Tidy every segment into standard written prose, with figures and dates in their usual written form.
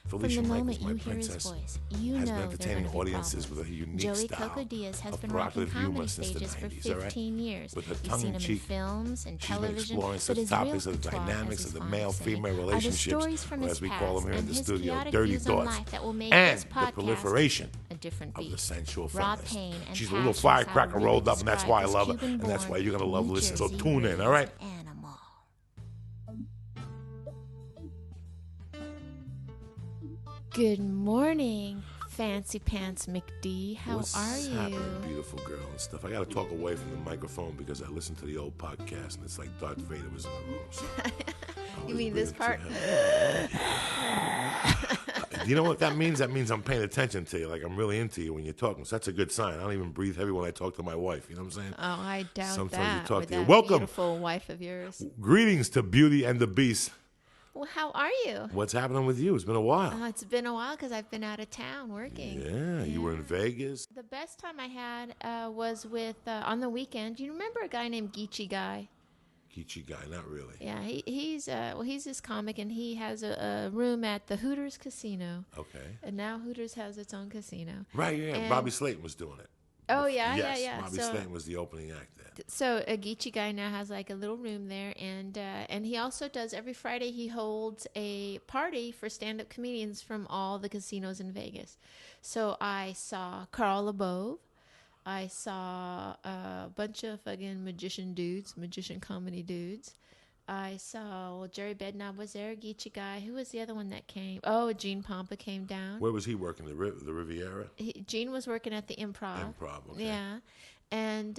Felicia From the Michaels, moment my you hear his princess, voice, you has know been entertaining there are audiences problems. with a unique Joey style Coco Diaz has of been rocking provocative humor comedy since the stages for 90s, all right? 15 years. With her You've tongue seen in him in cheek, films and she's been television, exploring but such his topics real as the patois, dynamics as of the he's fond to say, male-female are the relationships, stories from or his as we call past them here in and the his studio, chaotic dirty views on thoughts, life that will make and this the podcast proliferation a different of the beat. sensual Raw feminist. pain and She's a little passion is how firecracker Ruben rolled up, and that's why I described love this her, and that's Cuban-born why you're going to love New listening. So Jersey tune in, all right? animal. Good morning, Fancy Pants McD. How What's are you? happening, beautiful girl and stuff? I got to talk away from the microphone because I listened to the old podcast, and it's like Darth Vader was in the room. So You mean this part? You know what that means? That means I'm paying attention to you, like I'm really into you when you're talking. So that's a good sign. I don't even breathe heavy when I talk to my wife. You know what I'm saying? Oh, I doubt Sometimes that. you talk with to you. that Welcome. beautiful wife of yours. Greetings to Beauty and the Beast. Well, how are you? What's happening with you? It's been a while. It's been a while because I've been out of town working. Yeah, you were in Vegas. The best time I had was with on the weekend. You remember a guy named Geechee Guy? Geechee Guy, not really. Yeah, he's this comic, and he has a room at the Hooters Casino. Okay. And now Hooters has its own casino. Right, yeah. And Robbie Slayton was doing it. Oh, yeah, yes, yeah. Robbie Slayton was the opening act there. So a Geechee Guy now has like a little room there, and he also does every Friday. He holds a party for stand-up comedians from all the casinos in Vegas. So I saw Carl LeBove. I saw a bunch of fucking magician comedy dudes. I saw Jerry Bednob was there, Geechee Guy. Who was the other one that came? Oh, Gene Pompa came down. Where was he working? The Riviera? Gene was working at the Improv. Okay. Yeah. And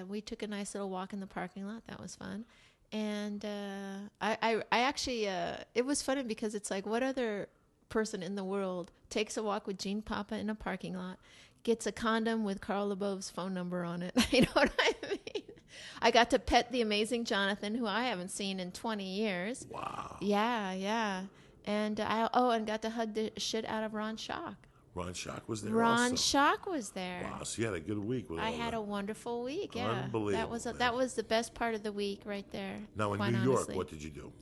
we took a nice little walk in the parking lot. That was fun. And I actually, it was funny because it's like, what other person in the world takes a walk with Gene Pompa in a parking lot, gets a condom with Carl LeBove's phone number on it? You know what I mean? I got to pet the amazing Jonathan, who I haven't seen in 20 years. Wow. Yeah. And and got to hug the shit out of Ron Schock. Ron Schock was there Ron Schock was there. Wow, so you had a good week with I all had that. a wonderful week, yeah. Unbelievable. That was the best part of the week right there. Now, in quite New York, honestly. what did you do?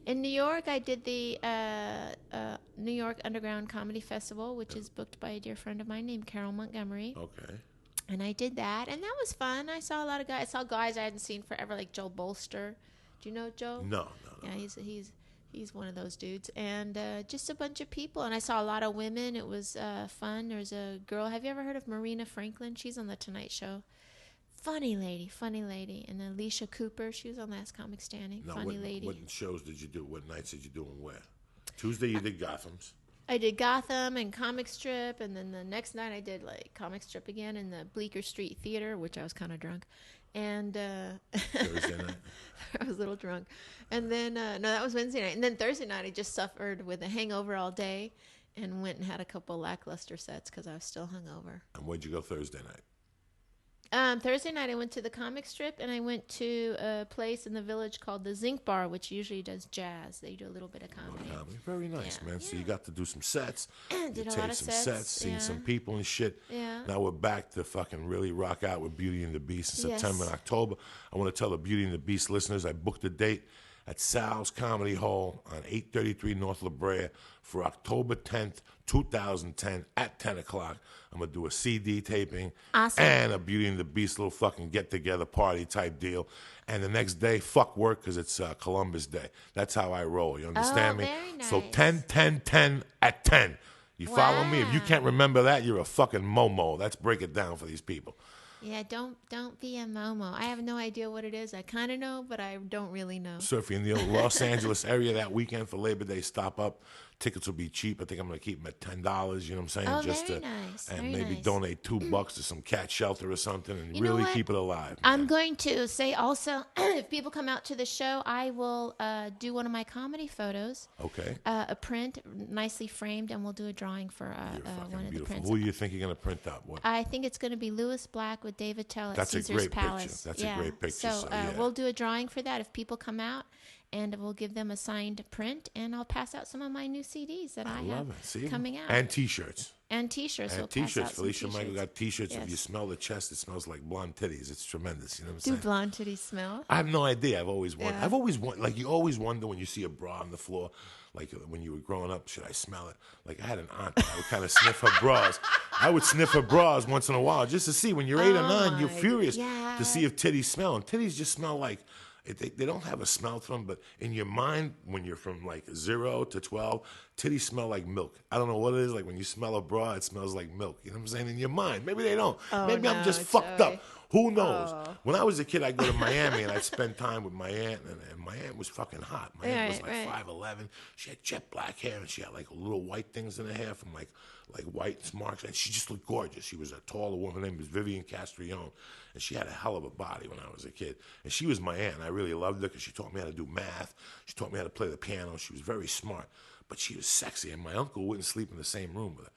In New York, I did the New York Underground Comedy Festival, which is booked by a dear friend of mine named Carol Montgomery. Okay. And I did that, and that was fun. I saw a lot of guys. I saw guys I hadn't seen forever, like Joe Bolster. Do you know Joe? No. Yeah, he's one of those dudes. And just a bunch of people. And I saw a lot of women. It was fun. There's a girl. Have you ever heard of Marina Franklin? She's on The Tonight Show. Funny lady. And Alicia Cooper, she was on Last Comic Standing. Now, funny lady. What shows did you do? What nights did you do and where? Tuesday you did Gotham's. I did Gotham and Comic Strip, and then the next night I did like Comic Strip again in the Bleecker Street Theater, which I was kind of drunk. And Thursday night? I was a little drunk. And then, no, that was Wednesday night. And then Thursday night I just suffered with a hangover all day and went and had a couple lackluster sets because I was still hungover. And where'd you go Thursday night? Thursday night I went to the Comic Strip, and I went to a place in the Village called the Zinc Bar, which usually does jazz. They do a little bit of comedy. Very nice, man. So you got to do some sets. Did a lot of sets. Seen some people and shit. Yeah. Now we're back to fucking really rock out with Beauty and the Beast in Yes. September and October. I want to tell the Beauty and the Beast listeners I booked a date at Sal's Comedy Hall on 833 North La Brea for October 10th, 2010 at 10 o'clock. I'm going to do a CD taping and a Beauty and the Beast little fucking get-together party type deal. And the next day, fuck work because it's Columbus Day. That's how I roll. You understand me? Very nice. So 10, 10, 10 at 10. You follow me? If you can't remember that, you're a fucking momo. Let's break it down for these people. Yeah, don't be a momo. I have no idea what it is. I kind of know, but I don't really know. So if you're in the Los Angeles area that weekend for Labor Day, stop up. Tickets will be cheap. I think I'm going to keep them at $10. You know what I'm saying? Oh, Just very to, nice. And Very maybe nice. donate $2 to some cat shelter or something, and You know really what? keep it alive. I'm man. going to say also, if people come out to the show, I will do one of my comedy photos. Okay. A print, nicely framed, and we'll do a drawing for You're fucking one of the beautiful. prints. Who do you think you're going to print up? What? I think it's going to be Louis Black with David Tell at That's a Caesar's great picture. Palace. That's a great picture, So, so, yeah. we'll do a drawing for that if people come out, and we'll give them a signed print, and I'll pass out some of my new CDs that I have love it. See? coming out. And T-shirts. And T-shirts. And We'll pass T-shirts. out some Felicia Michael T-shirts. got T-shirts. If you Yes. smell the chest, it smells like blonde titties. It's tremendous. You know what I'm Do saying? blonde titties smell? I have no idea. I've always wondered. Yeah. I've always wondered. Like you always wonder when you see a bra on the floor. Like when you were growing up, should I smell it? Like I had an aunt that I would kind of sniff her bras. I would sniff her bras once in a while just to see. When you're 8 or 9, you're my- furious yeah. to see if titties smell. And titties just smell like they don't have a smell to them. But in your mind, when you're from like 0 to 12, titties smell like milk. I don't know what it is. Like when you smell a bra, it smells like milk. You know what I'm saying? In your mind, maybe they don't. Oh, Maybe I'm no, just fucked Joey. up. Who knows? Oh. When I was a kid, I'd go to Miami and I'd spend time with my aunt, and my aunt was fucking hot. My aunt was Right, like right. 5'11". She had jet black hair, and she had like little white things in her hair from like white marks, and she just looked gorgeous. She was a taller woman. Her name was Vivian Castrillon, and she had a hell of a body when I was a kid. And she was my aunt. I really loved her because she taught me how to do math. She taught me how to play the piano. She was very smart, but she was sexy, and my uncle wouldn't sleep in the same room with her.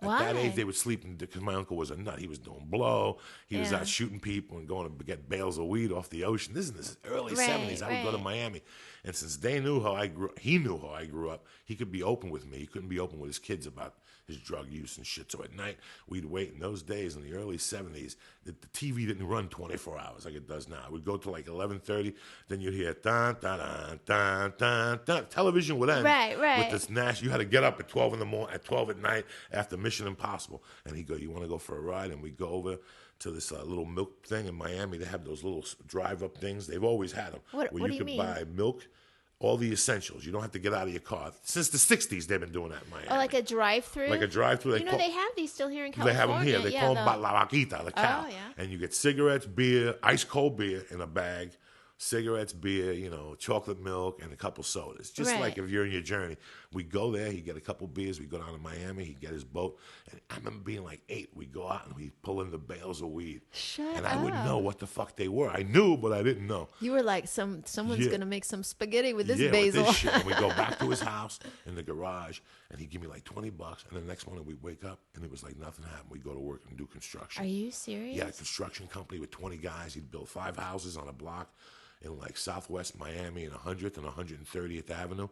At that Why? age, they would sleep because my uncle was a nut. He was doing blow. He was Yeah. out shooting people and going to get bales of weed off the ocean. This is in the early Right, 70s. I would go to right. Miami. And since they knew how I grew, he knew how I grew up, he could be open with me. He couldn't be open with his kids about his drug use and shit. So at night, we'd wait. In those days, in the early 70s, the TV didn't run 24 hours like it does now. It would go to like 11:30. Then you'd hear, dun, dun, dun, dun, dun, dun. Television would end. Right, right. With this you had to get up at 12 in the morning, at 12 at night after Mission Impossible. And he'd go, you want to go for a ride? And we'd go over to this little milk thing in Miami. They have those little drive-up things. They've always had them. What where do you could mean? buy milk, all the essentials. You don't have to get out of your car. Since the 60s, they've been doing that in Miami. Oh, like a drive-through? Like a drive-through. You know, they have these still here in They California. have them here. They yeah, call them the- La Vaquita, the cow. Oh, yeah. And you get cigarettes, beer, ice cold beer in a bag, cigarettes, beer, chocolate milk, and a couple sodas. Just Right. like if you're in your journey. We'd go there, he'd get a couple beers, we'd go down to Miami, he'd get his boat. And I remember being like 8, we'd go out and we'd pull in the bales of weed. Shut and I wouldn't up. know what the fuck they were. I knew, but I didn't know. You were like, someone's Yeah. going to make some spaghetti with this Yeah, basil. with this shit. And we go back to his house in the garage, and he'd give me like $20. And the next morning we'd wake up, and it was like nothing happened. We'd go to work and do construction. Are you serious? He had a construction company with 20 guys. He'd build 5 houses on a block in like Southwest Miami in 100th and 130th Avenue.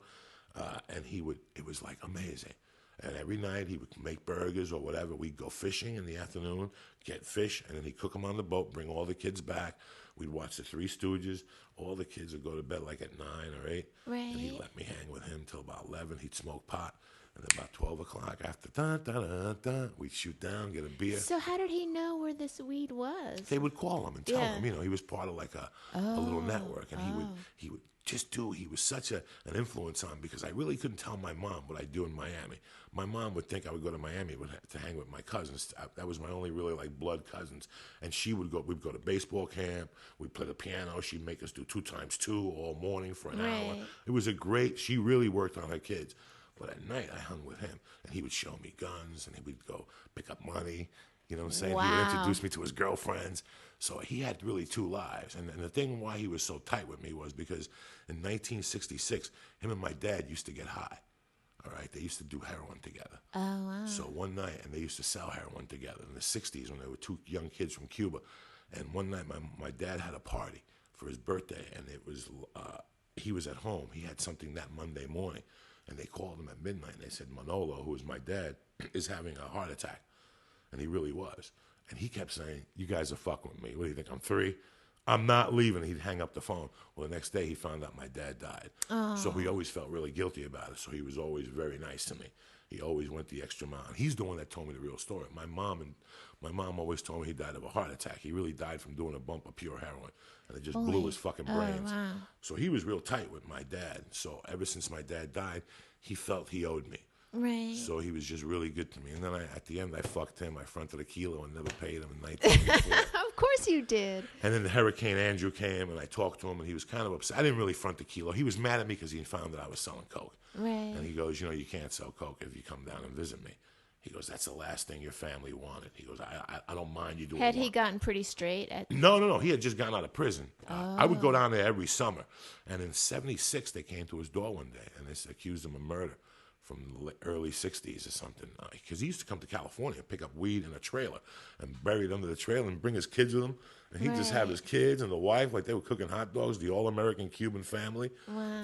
And it was like amazing. And every night he would make burgers or whatever. We'd go fishing in the afternoon, get fish, and then he'd cook them on the boat, bring all the kids back. We'd watch the Three Stooges. All the kids would go to bed like at 9 or 8. And he'd Right. let me hang with him till about 11. He'd smoke pot. And then about 12 o'clock after, dun, dun, dun, dun, we'd shoot down, get a beer. So how did he know where this weed was? They would call him and tell Yeah. him, he was part of like a little network, and he would just do. He was such an influence on me because I really couldn't tell my mom what I do in Miami. My mom would think I would go to Miami to hang with my cousins. That was my only really like blood cousins, and she would go. We'd go to baseball camp. We'd play the piano. She'd make us do 2 times 2 all morning for an hour. Right. It was a great. She really worked on her kids. But at night, I hung with him, and he would show me guns, and he would go pick up money. You know what I'm saying? He would Wow. introduce me to his girlfriends. So he had really 2 lives. And the thing why he was so tight with me was because in 1966, him and my dad used to get high. All right? They used to do heroin together. Oh, wow. So one night, and they used to sell heroin together in the 60s when there were 2 young kids from Cuba. And one night, my dad had a party for his birthday, and it was he was at home. He had something that Monday morning. And they called him at midnight, and they said, Manolo, who was my dad, is having a heart attack. And he really was. And he kept saying, you guys are fucking with me. What do you think, I'm 3? I'm not leaving. He'd hang up the phone. Well, the next day, he found out my dad died. So he always felt really guilty about it. So he was always very nice to me. He always went the extra mile. And he's the one that told me the real story. My mom always told me he died of a heart attack. He really died from doing a bump of pure heroin. And it just blew his fucking brains. wow. So he was real tight with my dad. So ever since my dad died, he felt he owed me. Right. So he was just really good to me. And then at the end, I fucked him. I fronted a kilo and never paid him in 1984. Of course you did. And then the Hurricane Andrew came, and I talked to him, and he was kind of upset. I didn't really front the kilo. He was mad at me because he found that I was selling coke. Right. And he goes, you can't sell coke if you come down and visit me. He goes, that's the last thing your family wanted. He goes, I don't mind you doing Had more. he gotten pretty straight at? No. He had just gotten out of prison. I would go down there every summer. And in 76, they came to his door one day, and they accused him of murder from the early 60s or something. Because he used to come to California and pick up weed in a trailer and bury it under the trailer and bring his kids with him. And he'd just have his kids and the wife, like they were cooking hot dogs, the all-American Cuban family,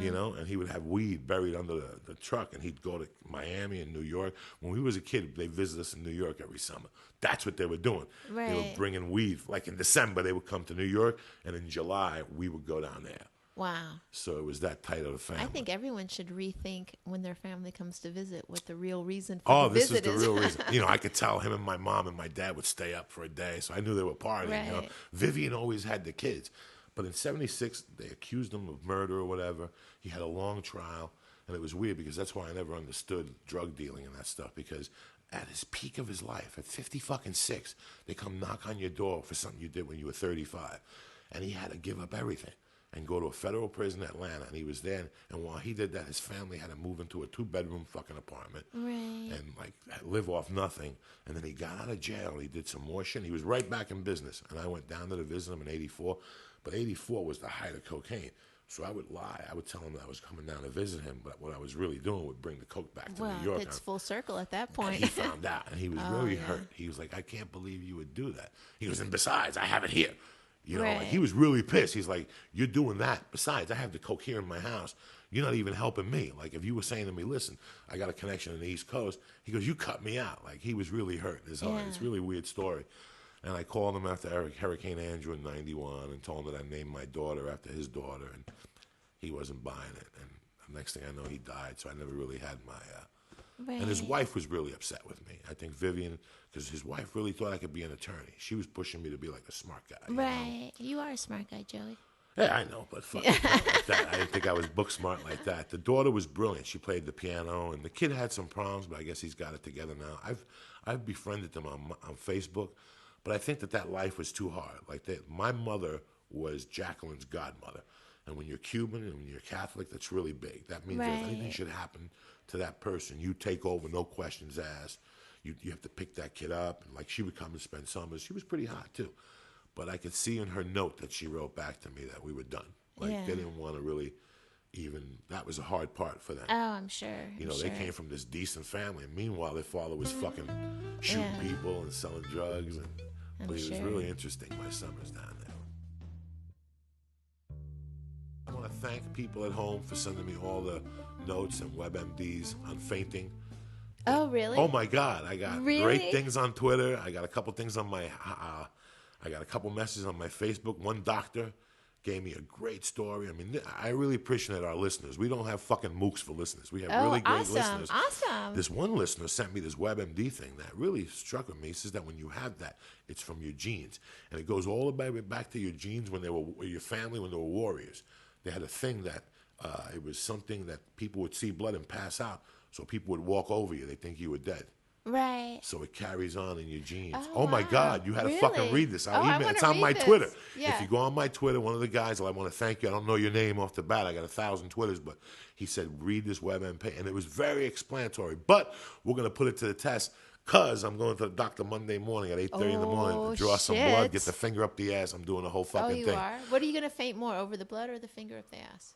you know, and he would have weed buried under the truck, and he'd go to Miami and New York. When we was a kid, they visited us in New York every summer. That's what they were doing. They were bringing weed. Like in December, they would come to New York, and in July, we would go down there. Wow. So it was that tight of a family. I think everyone should rethink when their family comes to visit what the real reason for the visit is. Oh, this is the real reason. You know, I could tell him and my mom and my dad would stay up for a day, so I knew they were partying. Right. You know? Vivian always had the kids. But in 76, they accused him of murder or whatever. He had a long trial, and it was weird because that's why I never understood drug dealing and that stuff, because at his peak of his life, at 50-fucking-6, they come knock on your door for something you did when you were 35. And he had to give up everything and go to a federal prison in Atlanta, and he was there. And while he did that, his family had to move into a 2-bedroom fucking apartment and like live off nothing. And then he got out of jail, and he did some more shit. He was right back in business, and I went down there to visit him in '84. But '84 was the height of cocaine, so I would lie. I would tell him that I was coming down to visit him, but what I was really doing would bring the coke back to New York. It's full circle at that point. And he found out, and he was really hurt. He was like, "I can't believe you would do that." He goes, "And besides, I have it here." You know, like, he was really pissed. He's like, "You're doing that. Besides, I have the coke here in my house. You're not even helping me. Like, if you were saying to me, listen, I got a connection in the East Coast," he goes, "You cut me out." Like, he was really hurt in his heart. It's a really weird story. And I called him after Hurricane Andrew in '91 and told him that I named my daughter after his daughter, and he wasn't buying it. And the next thing I know, he died, so I never really had my... And his wife was really upset with me. I think Vivian, because his wife really thought I could be an attorney. She was pushing me to be like a smart guy. Right. You are a smart guy, Joey. Yeah, I know, but fuck like that. I didn't think I was book smart like that. The daughter was brilliant. She played the piano, and the kid had some problems, but I guess he's got it together now. I've befriended them on Facebook, but I think that life was too hard. Like my mother was Jacqueline's godmother, and when you're Cuban and when you're Catholic, that's really big. That means if anything should happen to that person, you take over, no questions asked. You have to pick that kid up, and like she would come and spend summers. She was pretty hot too, but I could see in her note that she wrote back to me that we were done. Like they didn't want to really even. That was a hard part for them. Oh, I'm sure. You know, they came from this decent family, and meanwhile, their father was fucking shooting people and selling drugs, but it was really interesting. My summers down there. I want to thank people at home for sending me all the notes and WebMDs on fainting. Oh, really? Oh my God! I got great things on Twitter. I got a couple things on my. I got a couple messages on my Facebook. One doctor gave me a great story. I mean, I really appreciate our listeners. We don't have fucking mooks for listeners. We have really great listeners. Awesome. This one listener sent me this WebMD thing that really struck with me. He says that when you have that, it's from your genes, and it goes all the way back to your genes when they were your family when they were warriors. They had a thing that it was something that people would see blood and pass out, so people would walk over you. They think you were dead. Right. So it carries on in your genes. Oh, my God, you had to fucking read this. It's on my Twitter. Yeah. If you go on my Twitter, one of the guys, I want to thank you. I don't know your name off the bat. I got 1,000 Twitters, but he said, read this WebMD. And it was very explanatory. But we're going to put it to the test because I'm going to the doctor Monday morning at 8:30 in the morning to draw some blood, get the finger up the ass. I'm doing the whole fucking thing. Oh, you are? What are you going to faint more, over the blood or the finger up the ass?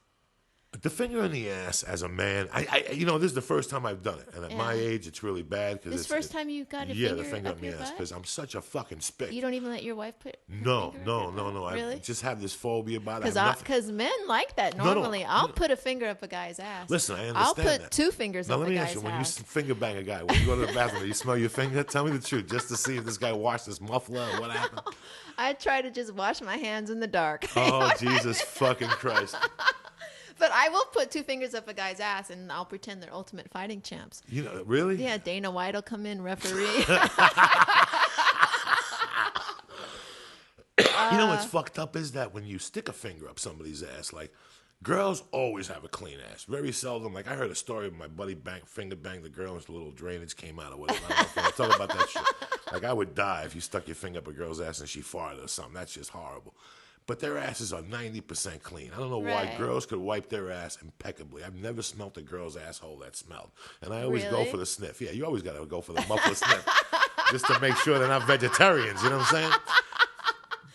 The finger in the ass as a man, this is the first time I've done it. And at my age, it's really bad. This first time you got a the finger up the ass, because I'm such a fucking spick. You don't even let your wife put No. Really? I just have this phobia about it. Because men like that normally. I'll put a finger up a guy's ass. Listen, I understand I'll put that. 2 fingers up a guy's ass. Now, let me ask you, when you finger bang a guy, when you go to the bathroom, do you smell your finger? Tell me the truth, just to see if this guy washed his muffler or what happened. I try to just wash my hands in the dark. Oh, Jesus fucking Christ. But I will put 2 fingers up a guy's ass, and I'll pretend they're ultimate fighting champs. You know, really? Yeah, Dana White will come in, referee. You know what's fucked up is that when you stick a finger up somebody's ass, like, girls always have a clean ass. Very seldom. Like, I heard a story of my buddy finger banged the girl and a little drainage came out or whatever. I talk about that shit. Like, I would die if you stuck your finger up a girl's ass and she farted or something. That's just horrible. But their asses are 90% clean. I don't know why girls could wipe their ass impeccably. I've never smelt a girl's asshole that smelled. And I always go for the sniff. Yeah, you always got to go for the muffler sniff just to make sure they're not vegetarians. You know what I'm saying?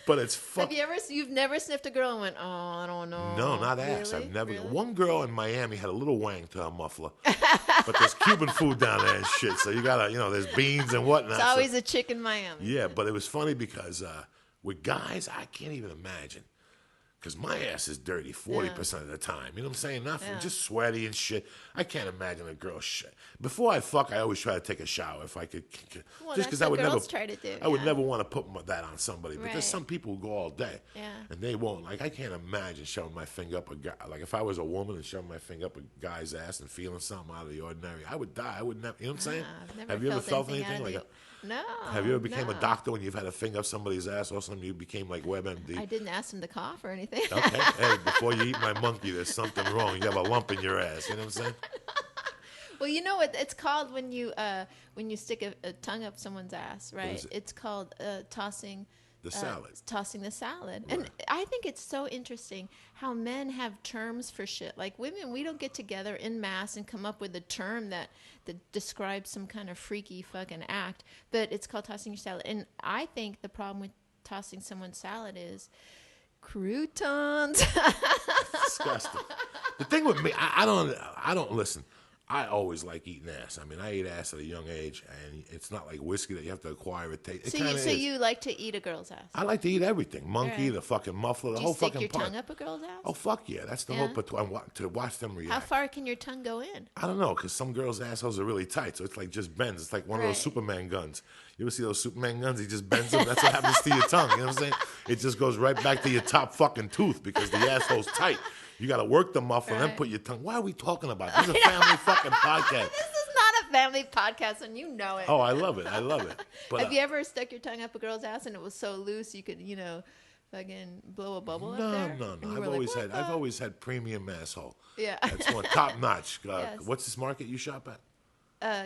But it's Have you ever? You've never sniffed a girl and went, "Oh, I don't know." No, not ass. Really? I've never. Really? One girl in Miami had a little wang to her muffler, but there's Cuban food down there and shit. So you gotta, there's beans and whatnot. It's always a chick in Miami. Yeah, but it was funny because with guys, I can't even imagine. Because my ass is dirty 40% of the time. You know what I'm saying? Nothing, just sweaty and shit. I can't imagine a girl shit. Before I fuck, I always try to take a shower if I could. Well, just because that's I what would girls never. try to do. I would never want to put that on somebody. But Right. there's some people who go all day. Yeah. And they won't. Like, I can't imagine shoving my finger up a guy. Like, if I was a woman and shoving my finger up a guy's ass and feeling something out of the ordinary, I would die. I would never. You know what I'm saying? I've never Have you ever felt anything anything out of like? No. Have you ever became a no. doctor when you've had a finger up somebody's ass or something? You became like WebMD. I didn't ask him to cough or anything. Okay. Hey, before you eat my monkey, there's something wrong. You have a lump in your ass. You know what I'm saying? Well, you know what it's called when you stick a tongue up someone's ass, right? is it? It's called tossing. The salad. Tossing the salad. Right. And I think it's so interesting how men have terms for shit. Like women, we don't get together en masse and come up with a term that describes some kind of freaky fucking act, but it's called tossing your salad. And I think the problem with tossing someone's salad is croutons. Disgusting. The thing with me, I don't listen. I always like eating ass. I mean, I ate ass at a young age, and it's not like whiskey that you have to acquire a taste. It kinda is. You like to eat a girl's ass? I like to eat everything. Monkey, Right. the fucking muffler, the Do you whole stick fucking your part. tongue up a girl's ass? Oh, fuck yeah. That's the Yeah? whole to watch them react. How far can your tongue go in? I don't know, because some girls' assholes are really tight, so it's like just bends. It's like one of those Right. Superman guns. You ever see those Superman guns? He just bends them. That's what happens to your tongue. You know what I'm saying? It just goes right back to your top fucking tooth because the asshole's tight. You got to work the muffler and then Right. put your tongue. Why are we talking about this? This is a family fucking podcast. This is not a family podcast, and you know it. Oh, I love it. I love it. But Have you ever stuck your tongue up a girl's ass and it was so loose you could, fucking blow a bubble up there? no. And you I've were like, always "What had. the-" I've always had premium asshole. Yeah. That's one top notch. Yes. What's this market you shop at?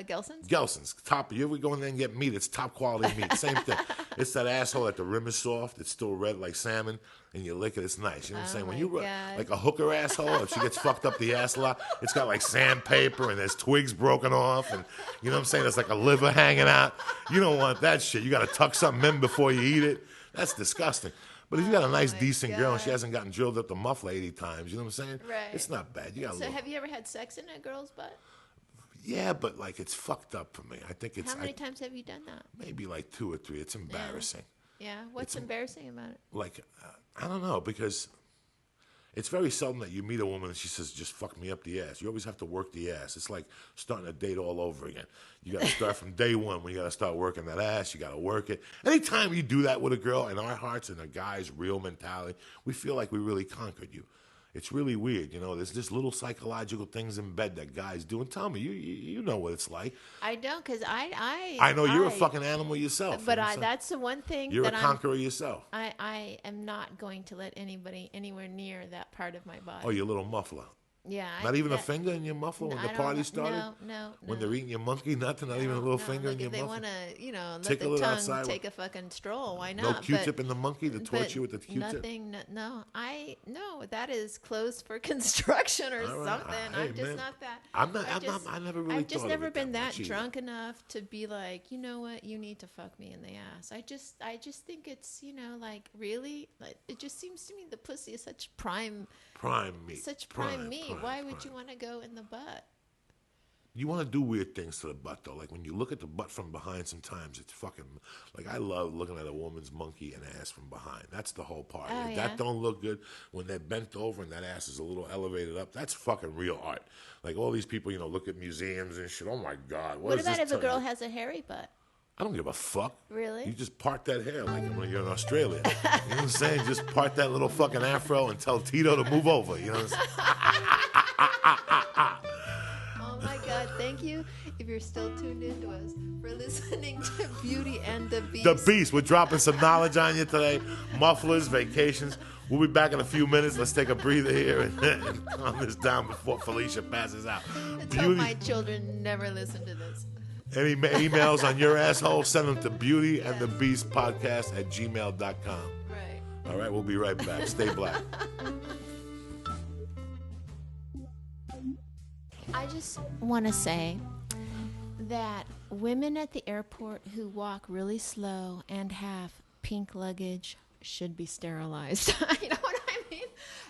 Gelson's? Gelson's. Top. You ever go in there and get meat? It's top quality meat. Same thing. It's that asshole that the rim is soft. It's still red like salmon, and you lick it. It's nice. You know what I'm saying? When my you God. like a hooker asshole, if she gets fucked up the ass a lot, it's got like sandpaper and there's twigs broken off, and you know what I'm saying? There's like a liver hanging out. You don't want that shit. You got to tuck something in before you eat it. That's disgusting. But if you got a nice, my decent girl and she God. hasn't gotten drilled up the muffler 80 times, you know what I'm saying? Right. It's not bad. You got So have you ever had sex in a girl's butt? yeah, but like it's fucked up for me. I think it's How many times have you done that? maybe like 2 or 3. It's embarrassing. Yeah. What's embarrassing about it? Like I don't know, because it's very seldom that you meet a woman and she says, just fuck me up the ass. You always have to work the ass. It's like starting a date all over again. You got to start from day one when you got to start working that ass. You got to work it. Anytime you do that with a girl, in our hearts and a guy's real mentality, we feel like we really conquered you. It's really weird, There's just little psychological things in bed that guys do. And tell me, you know what it's like. I don't, because I know you're a fucking animal yourself. But you know what I'm saying? that's the one thing You're that a conqueror yourself. I am not going to let anybody anywhere near that part of my body. Oh, your little muffler. Yeah. Not even a finger in your muffler when the party started? No. When they're eating your monkey, nothing? Not even a little finger in your If they muffler? want to, let Tickle the it tongue outside take a fucking stroll, why not? No Q-tip But- in the monkey to torture but you with the Q-tip? Nothing. No. That is closed for construction or All right. something. Hey, I'm just man. not that. I never really I've just thought of never it been that that much either. drunk enough to be like, you know what, you need to fuck me in the ass. I just think it's, like really, like it just seems to me the pussy is such prime meat. meat. Why would you want to go in the butt? You want to do weird things to the butt, though. Like when you look at the butt from behind, sometimes it's fucking... Like I love looking at a woman's monkey and ass from behind. That's the whole part. Oh, If that don't look good, when they're bent over and that ass is a little elevated up, that's fucking real art. Like all these people, look at museums and shit. Oh my God. What is about this if a girl telling you? has a hairy butt? I don't give a fuck. Really? You just part that hair like when you're in Australia. You know what I'm saying? Just part that little fucking afro and tell Tito to move over. You know what I'm saying? Oh my God, thank you if you're still tuned in to us for listening to Beauty and the Beast. The Beast. We're dropping some knowledge on you today. Mufflers, vacations. We'll be back in a few minutes. Let's take a breather here and calm this down before Felicia passes out. Let's hope my children never listen to this. Any emails on your asshole, send them to beautyandthebeastpodcast@gmail.com. Right. All right, we'll be right back. Stay black. I just want to say that women at the airport who walk really slow and have pink luggage should be sterilized. You know what I mean?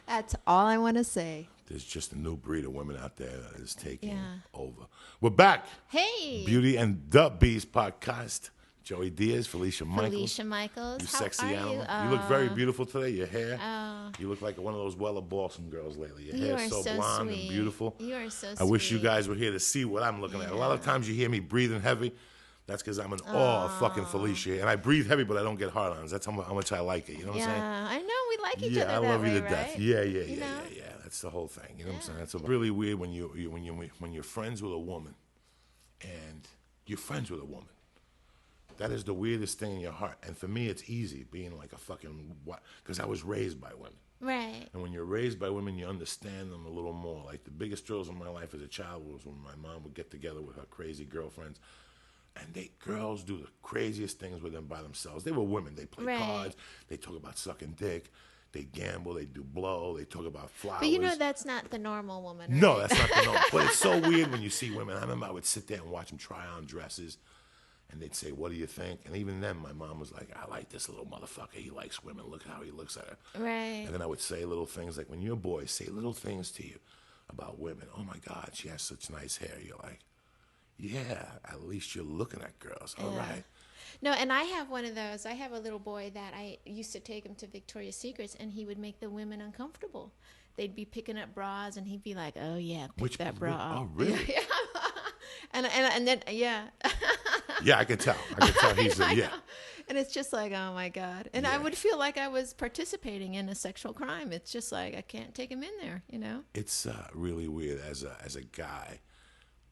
That's all I want to say. There's just a new breed of women out there that is taking Yeah. over. We're back. Hey. Beauty and the Beast podcast. Joey Diaz, Felicia Michaels. Felicia Michaels. You How sexy are animal. you? You look very beautiful today. Your hair. Oh. You look like one of those Weller Boston girls lately. Your You hair are is so so blonde sweet. and beautiful. You are so sweet. I wish you guys were here to see what I'm looking at. A lot of times you hear me breathing heavy. That's because I'm in awe of fucking Felicia. And I breathe heavy, but I don't get hard-ons. That's how much I like it. You know what I'm saying? Yeah, I know. We like each Yeah, other I that love way, you to death. right? Yeah. That's the whole thing. You know what I'm saying? It's really weird when you're friends with a woman, and you're friends with a woman. That is the weirdest thing in your heart. And for me, it's easy being like a fucking what? Because I was raised by women. Right. And when you're raised by women, you understand them a little more. Like the biggest thrills in my life as a child was when my mom would get together with her crazy girlfriends. And girls do the craziest things with them by themselves. They were women. They play cards. They talk about sucking dick. They gamble. They do blow. They talk about flowers. But you know that's not the normal woman, right? No, that's not the normal. But it's so weird when you see women. I remember I would sit there and watch them try on dresses. And they'd say, "What do you think?" And even then, my mom was like, "I like this little motherfucker. He likes women. Look how he looks at her." Right. And then I would say little things like, when your boys say little things to you about women, "Oh my God, she has such nice hair." You're like, "Yeah, at least you're looking at girls. All right." No, and I have one of those. I have a little boy that I used to take him to Victoria's Secrets, and he would make the women uncomfortable. They'd be picking up bras, and he'd be like, "Oh yeah, pick that bra up." Oh really? Yeah. and then yeah. Yeah, I can tell. He's I yeah. know. And it's just like, oh my God. And I would feel like I was participating in a sexual crime. It's just like I can't take him in there, you know? It's really weird. As a guy,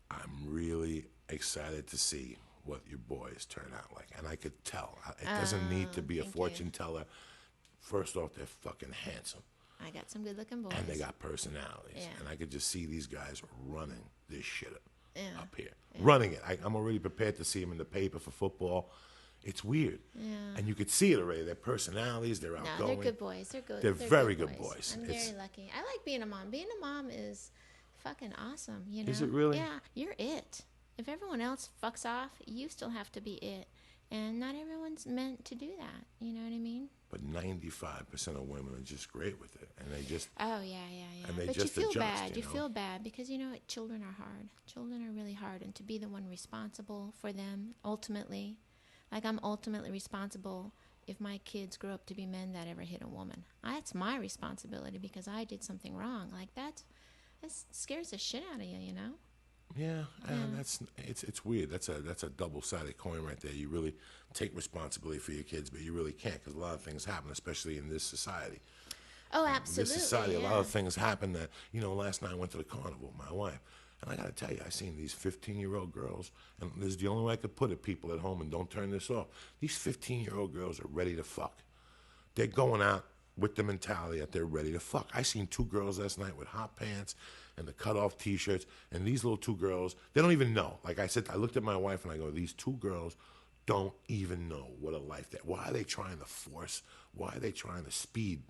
I'm really excited to see what your boys turn out like. And I could tell. It doesn't need to be a fortune teller. First off, they're fucking handsome. I got some good looking boys. And they got personalities. Yeah. And I could just see these guys running this shit up here. Yeah. Running it. I'm already prepared to see them in the paper for football. It's weird. Yeah. And you could see it already. Their personalities, they're outgoing. No, they're good boys. They're good. They're very good boys. I'm very lucky. I like being a mom. Being a mom is fucking awesome, you know? Is it really? Yeah. You're it. If everyone else fucks off, you still have to be it. And not everyone's meant to do that. You know what I mean? But 95% of women are just great with it. And they just... Oh, yeah. And they but just you feel adjust, bad. you You know? feel bad because, you know what? Children are hard. Children are really hard. And to be the one responsible for them, ultimately, like I'm ultimately responsible if my kids grow up to be men that ever hit a woman. That's my responsibility because I did something wrong. Like that scares the shit out of you, you know? Yeah, and it's weird. That's a double-sided coin right there. You really take responsibility for your kids, but you really can't because a lot of things happen, especially in this society. Oh, absolutely. In this society, yeah. a lot of things happen that, last night I went to the carnival with my wife, and I got to tell you, I seen these 15-year-old girls, and this is the only way I could put it, people at home, and don't turn this off. These 15-year-old girls are ready to fuck. They're going out with the mentality that they're ready to fuck. I seen two girls last night with hot pants and the cut-off T-shirts, and these little two girls, they don't even know. Like I said, I looked at my wife and I go, these two girls don't even know what a life that. Why are they trying to force? Why are they trying to speed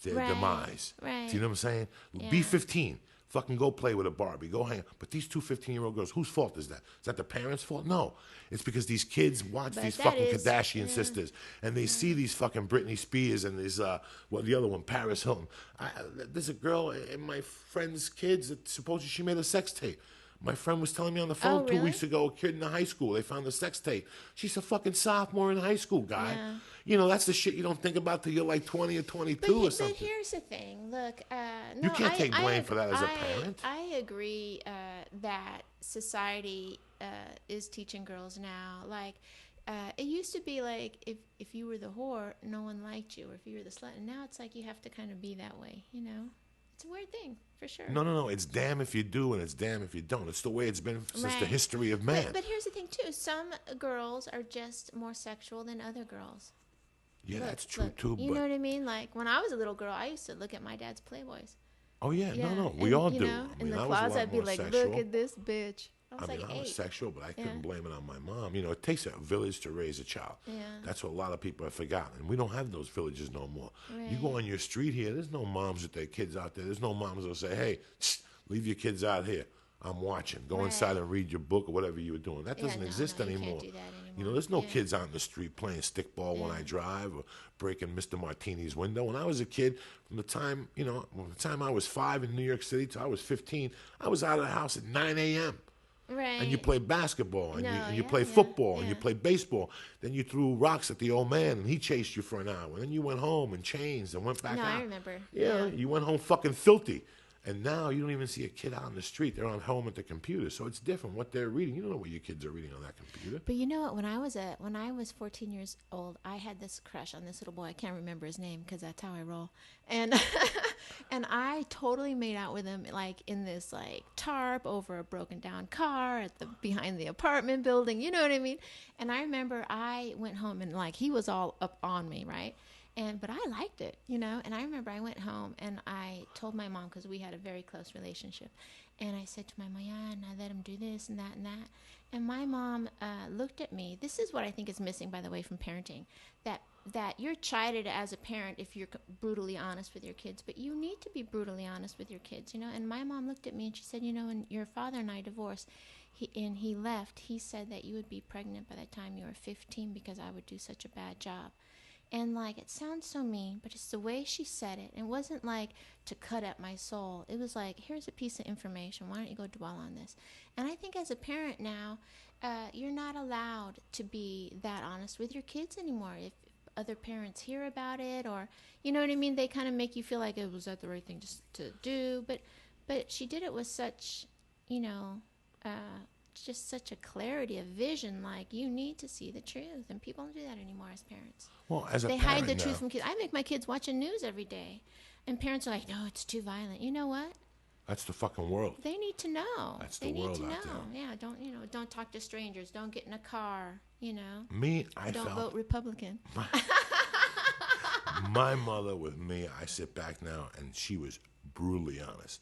their demise? Right. Do you know what I'm saying? Yeah. Be 15. Fucking go play with a Barbie. Go hang out. But these two 15-year-old girls, whose fault is that? Is that the parents' fault? No. It's because these kids watch these fucking Kardashian sisters, and they see these fucking Britney Spears and these, the other one, Paris Hilton. There's a girl in my friend's kids that supposedly she made a sex tape. My friend was telling me on the phone 2 weeks ago, a kid in the high school, they found a sex tape. She's a fucking sophomore in high school, guy. Yeah. That's the shit you don't think about till you're like 20 or 22 or something. But here's the thing. Look, no, you can't take blame for that as a parent. I agree that society is teaching girls now. Like, it used to be like if you were the whore, no one liked you, or if you were the slut. And now it's like you have to kind of be that way, you know? It's a weird thing, for sure. No. It's damn if you do and it's damn if you don't. It's the way it's been since the history of man. But here's the thing, too. Some girls are just more sexual than other girls. Yeah, that's true, too. You know what I mean? Like, when I was a little girl, I used to look at my dad's Playboys. Oh, yeah. No. We all do. In the closet, I'd be like, look at this bitch. I was sexual, but I couldn't blame it on my mom. It takes a village to raise a child. Yeah. That's what a lot of people have forgotten. We don't have those villages no more. Right. You go on your street here, there's no moms with their kids out there. There's no moms that'll say, hey, leave your kids out here. I'm watching. Go Right. inside and read your book or whatever you were doing. That doesn't exist You anymore. can't do that anymore. You know, there's no Yeah. kids out in the street playing stickball when I drive or breaking Mr. Martini's window. When I was a kid, from the time I was 5 in New York City till I was 15, I was out of the house at 9 a.m. Right. And you played basketball, and you played yeah, football, and you yeah. played baseball. Then you threw rocks at the old man, and he chased you for an hour. And then you went home and changed and went back No, out. I remember. Yeah, you went home fucking filthy. And now you don't even see a kid out on the street. They're on home at the computer. So it's different what they're reading. You don't know what your kids are reading on that computer. But you know what? When I was 14 years old, I had this crush on this little boy. I can't remember his name because that's how I roll. And and I totally made out with him like in this like tarp over a broken down car at the behind the apartment building. You know what I mean? And I remember I went home and like he was all up on me, right? But I liked it, you know. And I remember I went home and I told my mom because we had a very close relationship. And I said to my mom, yeah, and I let him do this and that and that. And my mom looked at me. This is what I think is missing, by the way, from parenting. That you're chided as a parent if you're brutally honest with your kids. But you need to be brutally honest with your kids, you know. And my mom looked at me and she said, you know, when your father and I divorced, he left, he said that you would be pregnant by the time you were 15 because I would do such a bad job. And, like, it sounds so mean, but it's the way she said it. It wasn't, like, to cut at my soul. It was like, here's a piece of information. Why don't you go dwell on this? And I think as a parent now, you're not allowed to be that honest with your kids anymore. If other parents hear about it or, you know what I mean, they kind of make you feel like it was that the right thing to do. But she did it with such, you know, just such a clarity of vision, like you need to see the truth, and people don't do that anymore as parents. Well, as a they parent hide the now, truth from kids. I make my kids watch the news every day, and parents are like, no, it's too violent. You know what? that's the fucking world. They need to know. That's they the need world to out know. there. Yeah, don't talk to strangers. Don't get in a car. You know. I don't felt vote Republican. my mother with me, I sit back now, and she was brutally honest.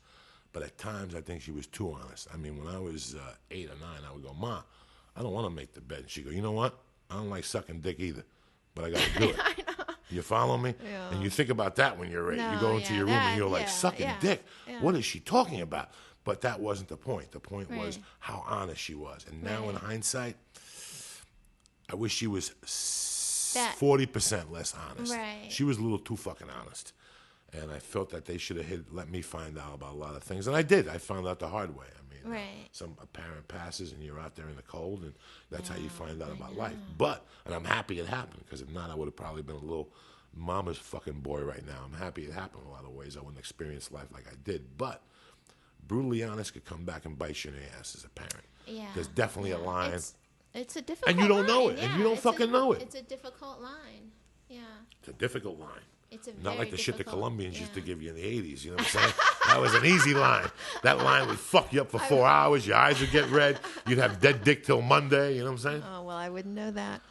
But at times, I think she was too honest. I mean, when I was 8 or 9, I would go, Ma, I don't want to make the bed. And she'd go, you know what? I don't like sucking dick either, but I got to do it. I know. You follow me? Yeah. And you think about that when you're 8. No, you go into yeah, your room and you're that- like, yeah, sucking yeah, dick? yeah. What is she talking about? But that wasn't the point. The point was Right. how honest she was. And now in Right. hindsight, I wish she was That- 40% less honest. Right. She was a little too fucking honest. And I felt that they should have let me find out about a lot of things. And I did. I found out the hard way. I mean, Right. a parent passes and you're out there in the cold, and that's how you find out about life. And I'm happy it happened, because if not, I would have probably been a little mama's fucking boy right now. I'm happy it happened in a lot of ways. I wouldn't experience life like I did. But brutally honest could come back and bite you in the ass as a parent. Yeah. There's definitely a line. It's a difficult And you don't know line. it, and Yeah, you don't it's fucking know it. It's a difficult line. Yeah. It's a difficult line. It's a Not very like the shit the difficult- Colombians used to yeah. give you in the 80s, you know what I'm saying? That was an easy line. That line would fuck you up for 4 hours. Your eyes would get red. You'd have dead dick till Monday, you know what I'm saying? Oh, well, I wouldn't know that.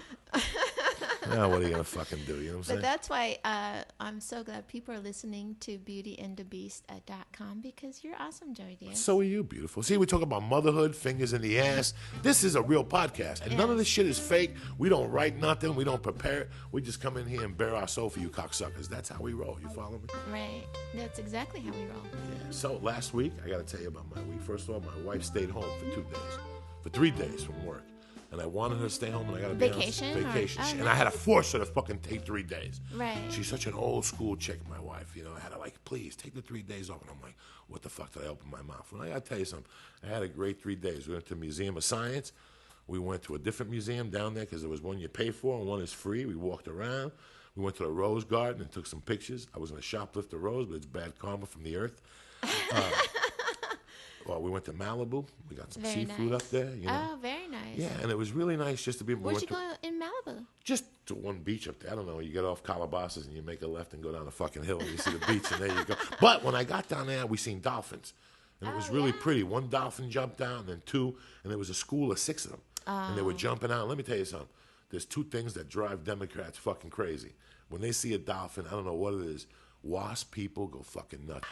Now, what are you going to fucking do, you know what I'm But saying? that's why I'm so glad people are listening to beautyandthebeast.com because you're awesome, Joey Diaz. So are you, beautiful. See, we talk about motherhood, fingers in the ass. This is a real podcast, and none of this shit is fake. We don't write nothing. We don't prepare it. We just come in here and bare our soul for you cocksuckers. That's how we roll. You follow me? Right. That's exactly how we roll. Yeah. So last week, I got to tell you about my week. First of all, my wife stayed home for 3 days from work. And I wanted her to stay home, and I got to be Vacation, honest, or- vacation. oh, And I had to force her to fucking take 3 days. Right. She's such an old school chick, my wife. You know, I had to like, please take the 3 days off. And I'm like, what the fuck did I open my mouth? And I got to tell you something. I had a great 3 days. We went to the Museum of Science. We went to a different museum down there because there was one you pay for and one is free. We walked around. We went to the Rose Garden and took some pictures. I was going to shoplift the rose, but it's bad karma from the earth. Well, we went to Malibu. We got some Very seafood nice. up there. You know? Oh, very nice. Yeah, and it was really nice just to be able to Where'd went you to- go in Malibu? just to one beach up there. I don't know. You get off Calabasas and you make a left and go down the fucking hill and you see the beach and there you go. But when I got down there, we seen dolphins. And it was really pretty. One dolphin jumped down and then 2, and there was a school of 6 of them. And they were jumping out. Let me tell you something. There's 2 things that drive Democrats fucking crazy. When they see a dolphin, I don't know what it is. Wasp people go fucking nuts.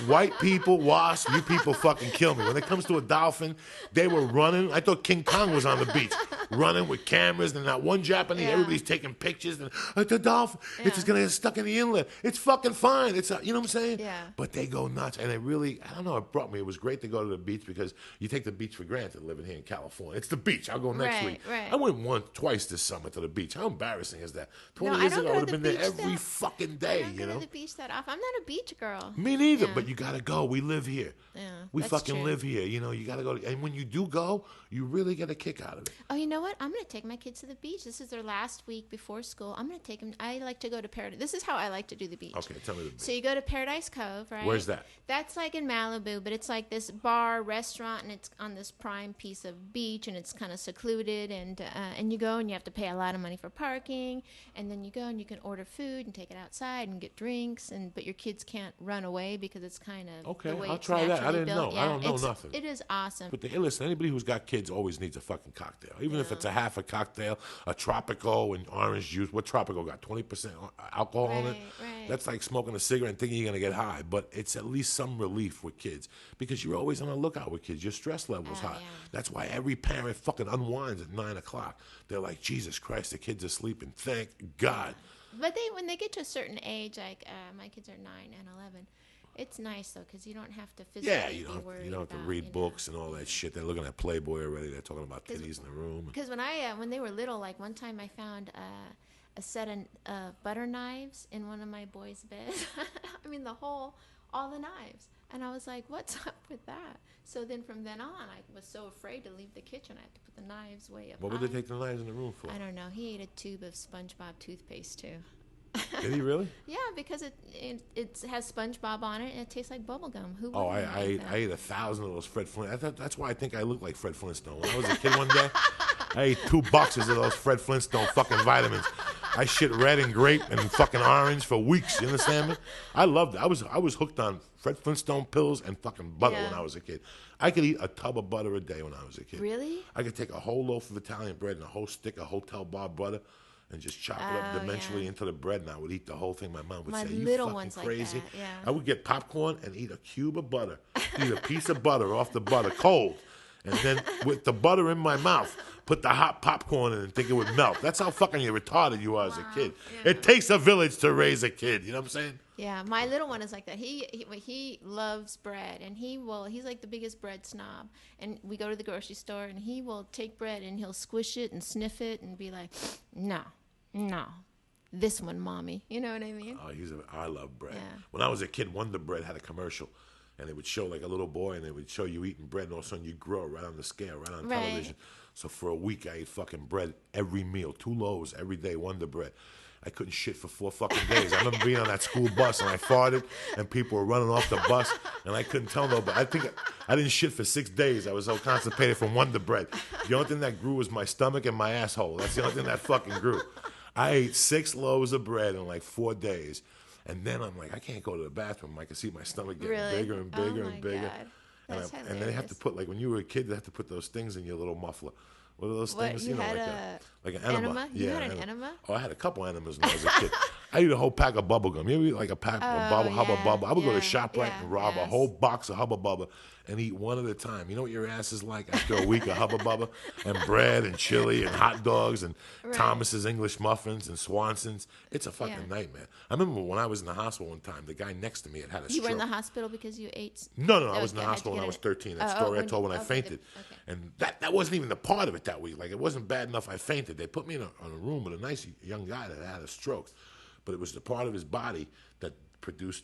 White people, wasp, you people fucking kill me. When it comes to a dolphin, they were running. I thought King Kong was on the beach. running with cameras, and not one Japanese. Yeah. Everybody's taking pictures. And the dolphin, it's just gonna get stuck in the inlet. It's fucking fine. It's you know what I'm saying? Yeah. But they go nuts, and I don't know. It brought me. It was great to go to the beach because you take the beach for granted living here in California. It's the beach. I'll go next week. Right. I went twice this summer to the beach. How embarrassing is that? 20 No, I years don't ago, I go would to have the been there beach every that- fucking I day. don't You go know. to the beach that often. I'm not a beach girl. Me neither, Yeah. but you gotta go. We live here. Yeah, We that's fucking true. live here. You know, you gotta go. And when you do go, you really get a kick out of it. Oh, you know what? I'm going to take my kids to the beach. This is their last week before school. I'm going to take them. I like to go to Paradise. This is how I like to do the beach. Okay, tell me the beach. So you go to Paradise Cove, right? Where's that? That's like in Malibu, but it's like this bar, restaurant, and it's on this prime piece of beach, and it's kind of secluded. And you go, and you have to pay a lot of money for parking. And then you go, and you can order food and take it outside and get drinks. But your kids can't run away because it's kind of Okay, the way I'll it's try that. I naturally didn't built. know. I don't know nothing. It is awesome. But hey, listen, anybody who's got kids always needs a fucking cocktail. Even if it's a half a cocktail, a Tropico and orange juice. What Tropico got? 20% alcohol in it? Right. That's like smoking a cigarette and thinking you're going to get high. But it's at least some relief with kids because you're always on the lookout with kids. Your stress level's high. Yeah. That's why every parent fucking unwinds at 9 o'clock. They're like, Jesus Christ, the kids are sleeping. Thank God. But when they get to a certain age, like my kids are 9 and 11, it's nice though because you don't have to physically Yeah, you be worried don't have to about, read you know. books and all that shit. They're looking at Playboy already. They're talking about titties in the room. Because when they were little, like one time I found a set of butter knives in one of my boys' beds. I mean all the knives, and I was like, "What's up with that?" So then from then on, I was so afraid to leave the kitchen. I had to put the knives way up What would high. they take the knives in the room for? I don't know. He ate a tube of SpongeBob toothpaste too. Did he really? Yeah, because it has SpongeBob on it and it tastes like bubble gum. Who? Oh, wouldn't I like ate, that? I ate 1,000 of those Fred Flintstone. That's why I think I look like Fred Flintstone. When I was a kid one day, I ate 2 boxes of those Fred Flintstone fucking vitamins. I shit red and grape and fucking orange for weeks. You understand me? I loved it. I was hooked on Fred Flintstone pills and fucking butter when Yeah. I was a kid. I could eat a tub of butter a day when I was a kid. Really? I could take a whole loaf of Italian bread and a whole stick of Hotel Bar butter and just chop it up Oh, dimensionally yeah. into the bread, and I would eat the whole thing. My mom would My say, "You little fucking one's like crazy." that, yeah. I would get popcorn and eat a cube of butter, eat a piece of butter off the butter, cold, and then with the butter in my mouth, put the hot popcorn in and think it would melt. That's how fucking retarded you are as a kid. yeah. It takes a village to raise a kid. You know what I'm saying? Yeah, my little one is like that. He loves bread, and he's like the biggest bread snob. And we go to the grocery store, and he will take bread and he'll squish it and sniff it and be like, no, this one, mommy. You know what I mean? Oh, I love bread. Yeah. When I was a kid, Wonderbread had a commercial, and it would show like a little boy, and it would show you eating bread, and all of a sudden you grow right on the scale, right on Right. television. So for a week, I ate fucking bread every meal, 2 loaves every day, Wonderbread. I couldn't shit for 4 fucking days. I remember being on that school bus, and I farted, and people were running off the bus, and I couldn't tell nobody. I think I didn't shit for 6 days. I was so constipated from Wonderbread. The only thing that grew was my stomach and my asshole. That's the only thing that fucking grew. I ate 6 loaves of bread in like 4 days. And then I'm like, I can't go to the bathroom. I can see my stomach getting Really? bigger and bigger Oh and my bigger. God. And, That's and then they have to hilarious. put, like when you were a kid, they have to put those things in your little muffler. What are those What, things? you know, had like an enema. enema? You had an enema? Oh, I had a couple enemas when I was a kid. I ate a whole pack of bubble gum. You ever eat like a pack of Hubba yeah, Bubba? I would go to yeah, ShopRite yeah, and rob a yes. whole box of Hubba Bubba and eat one at a time. You know what your ass is like after a week of Hubba Bubba and bread and chili and hot dogs and Right. Thomas's English muffins and Swanson's. It's a fucking Yeah. nightmare. I remember when I was in the hospital one time, the guy next to me had a You stroke. were in the hospital because you ate. No, I was in the Okay, how'd you hospital when get I was it? 13. That Oh, story I when told you- when I okay, fainted. okay. And that wasn't even the part of it that week. Like, it wasn't bad enough I fainted. They put me in a room with a nice young guy that had a stroke. But it was the part of his body that produced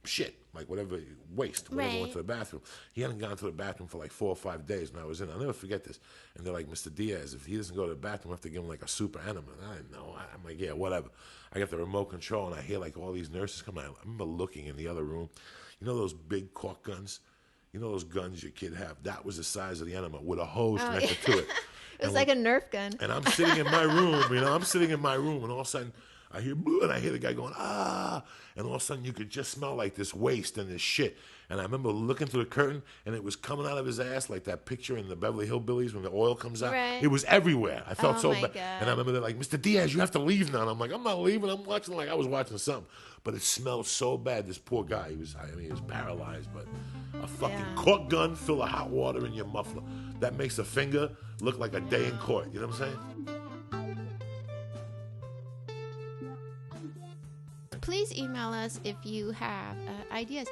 shit, like whatever waste, whatever went Right. to the bathroom. He hadn't gone to the bathroom for like 4 or 5 days, and I was in. I'll never forget this. And they're like, Mr. Diaz, if he doesn't go to the bathroom, we have to give him like a super enema. And I didn't know. I'm like, yeah, whatever. I got the remote control, and I hear like all these nurses come out. I remember looking in the other room. You know those big cork guns? You know those guns your kid have? That was the size of the enema with a hose connected to it. It was like a Nerf gun. And I'm sitting in my room, I'm sitting in my room, and all of a sudden, I hear blue, and I hear the guy going, ah, and all of a sudden you could just smell like this waste and this shit. And I remember looking through the curtain, and it was coming out of his ass like that picture in the Beverly Hillbillies when the oil comes out. Right. It was everywhere. I felt Oh, so my bad. God. And I remember they're like, Mr. Diaz, you have to leave now. And I'm like, I'm not leaving. I'm watching like I was watching something. But it smelled so bad. This poor guy, he was paralyzed, but a fucking cork gun full of hot water in your muffler. That makes a finger look like a day in court. You know what I'm saying? Please email us if you have ideas.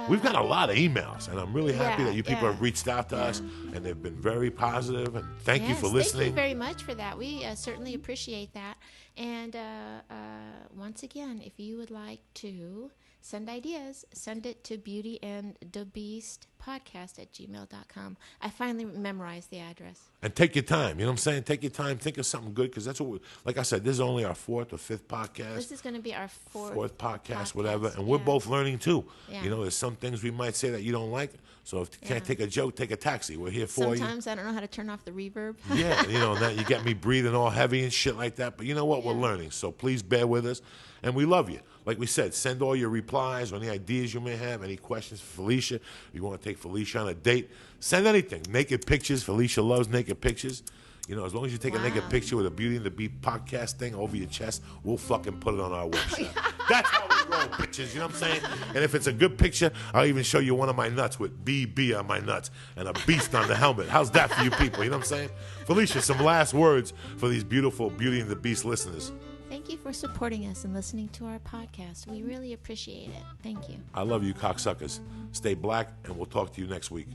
We've got a lot of emails, and I'm really happy Yeah, that you people yeah. have reached out to us, and they've been very positive, and thank you Yes, for listening. Thank you very much for that. We certainly appreciate that. And once again, if you would like to send ideas, send it to beautyandthebeastpodcast@gmail.com. I finally memorized the address. And take your time, you know what I'm saying? Take your time, think of something good, because that's what like I said, this is only our fourth or fifth podcast. This is going to be our fourth podcast, whatever, and we're both learning too. Yeah. You know, there's some things we might say that you don't like, so if you can't take a joke, take a taxi. We're here for you. Sometimes I don't know how to turn off the reverb. Yeah, you know, that you get me breathing all heavy and shit like that. But you know what? We're learning. So please bear with us. And we love you. Like we said, send all your replies or any ideas you may have, any questions for Felicia. If you want to take Felicia on a date, send anything. Naked pictures. Felicia loves naked pictures. You know, as long as you take a naked picture with a Beauty and the Beast podcast thing over your chest, we'll fucking put it on our website. That's how we roll pictures, you know what I'm saying? And if it's a good picture, I'll even show you one of my nuts with BB on my nuts and a beast on the helmet. How's that for you people? You know what I'm saying? Felicia, some last words for these beautiful Beauty and the Beast listeners. Thank you for supporting us and listening to our podcast. We really appreciate it. Thank you. I love you, cocksuckers. Stay black, and we'll talk to you next week.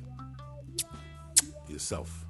Yourself.